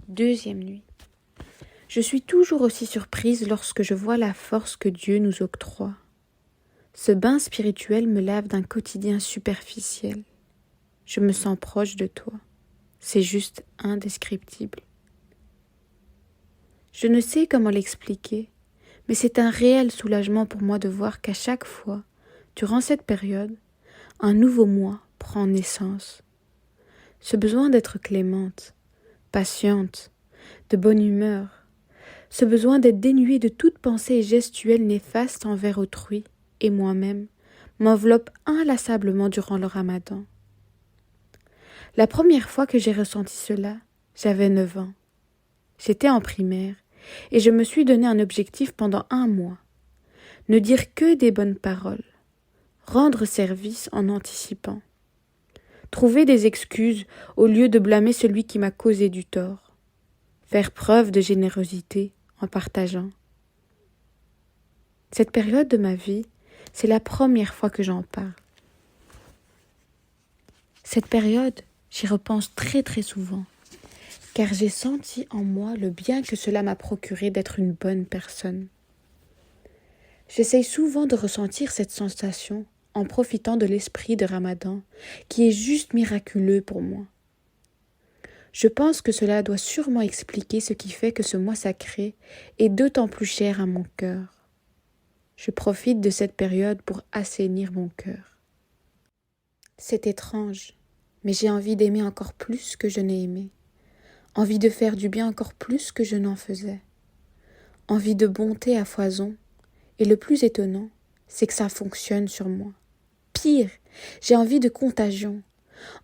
Deuxième nuit. Je suis toujours aussi surprise lorsque je vois la force que Dieu nous octroie. Ce bain spirituel me lave d'un quotidien superficiel. Je me sens proche de toi. C'est juste indescriptible. Je ne sais comment l'expliquer, mais c'est un réel soulagement pour moi de voir qu'à chaque fois, durant cette période, un nouveau moi prend naissance. Ce besoin d'être clémente, patiente, de bonne humeur, ce besoin d'être dénuée de toute pensée gestuelle néfaste envers autrui et moi-même m'enveloppe inlassablement durant le Ramadan. La première fois que j'ai ressenti cela, j'avais 9 ans. J'étais en primaire et je me suis donné un objectif pendant 1 mois. Ne dire que des bonnes paroles, rendre service en anticipant, trouver des excuses au lieu de blâmer celui qui m'a causé du tort, faire preuve de générosité en partageant. Cette période de ma vie, c'est la première fois que j'en parle. Cette période, j'y repense très très souvent, car j'ai senti en moi le bien que cela m'a procuré d'être une bonne personne. J'essaye souvent de ressentir cette sensation en profitant de l'esprit de Ramadan, qui est juste miraculeux pour moi. Je pense que cela doit sûrement expliquer ce qui fait que ce mois sacré est d'autant plus cher à mon cœur. Je profite de cette période pour assainir mon cœur. C'est étrange, mais j'ai envie d'aimer encore plus que je n'ai aimé. Envie de faire du bien encore plus que je n'en faisais. Envie de bonté à foison. Et le plus étonnant, c'est que ça fonctionne sur moi. Pire, j'ai envie de contagion.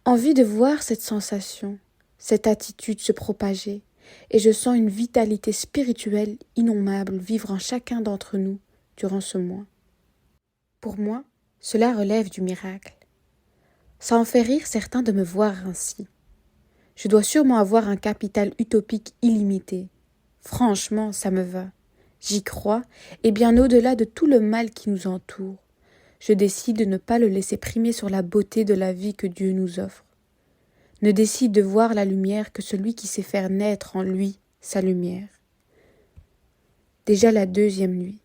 Envie de voir cette sensation, cette attitude se propager. Et je sens une vitalité spirituelle innommable vivre en chacun d'entre nous durant ce mois. Pour moi, cela relève du miracle. Ça en fait rire certains de me voir ainsi. Je dois sûrement avoir un capital utopique illimité. Franchement, ça me va. J'y crois, et bien au-delà de tout le mal qui nous entoure. Je décide de ne pas le laisser primer sur la beauté de la vie que Dieu nous offre. Ne décide de voir la lumière que celui qui sait faire naître en lui sa lumière. Déjà la 2e nuit.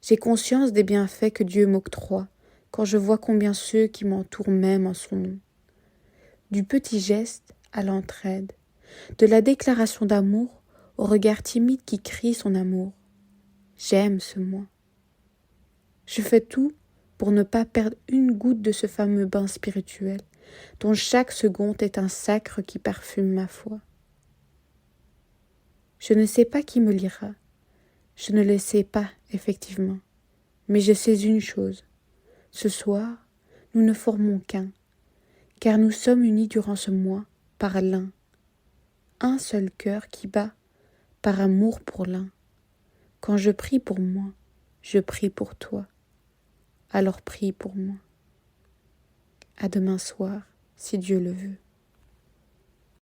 J'ai conscience des bienfaits que Dieu m'octroie quand je vois combien ceux qui m'entourent m'aiment en son nom. Du petit geste à l'entraide, de la déclaration d'amour au regard timide qui crie son amour. J'aime ce moi. Je fais tout pour ne pas perdre une goutte de ce fameux bain spirituel, dont chaque seconde est un sacre qui parfume ma foi. Je ne sais pas qui me lira, je ne le sais pas effectivement, mais je sais une chose, ce soir, nous ne formons qu'un, car nous sommes unis durant ce mois par l'un, un seul cœur qui bat par amour pour l'un. Quand je prie pour moi, je prie pour toi. Alors prie pour moi. À demain soir, si Dieu le veut.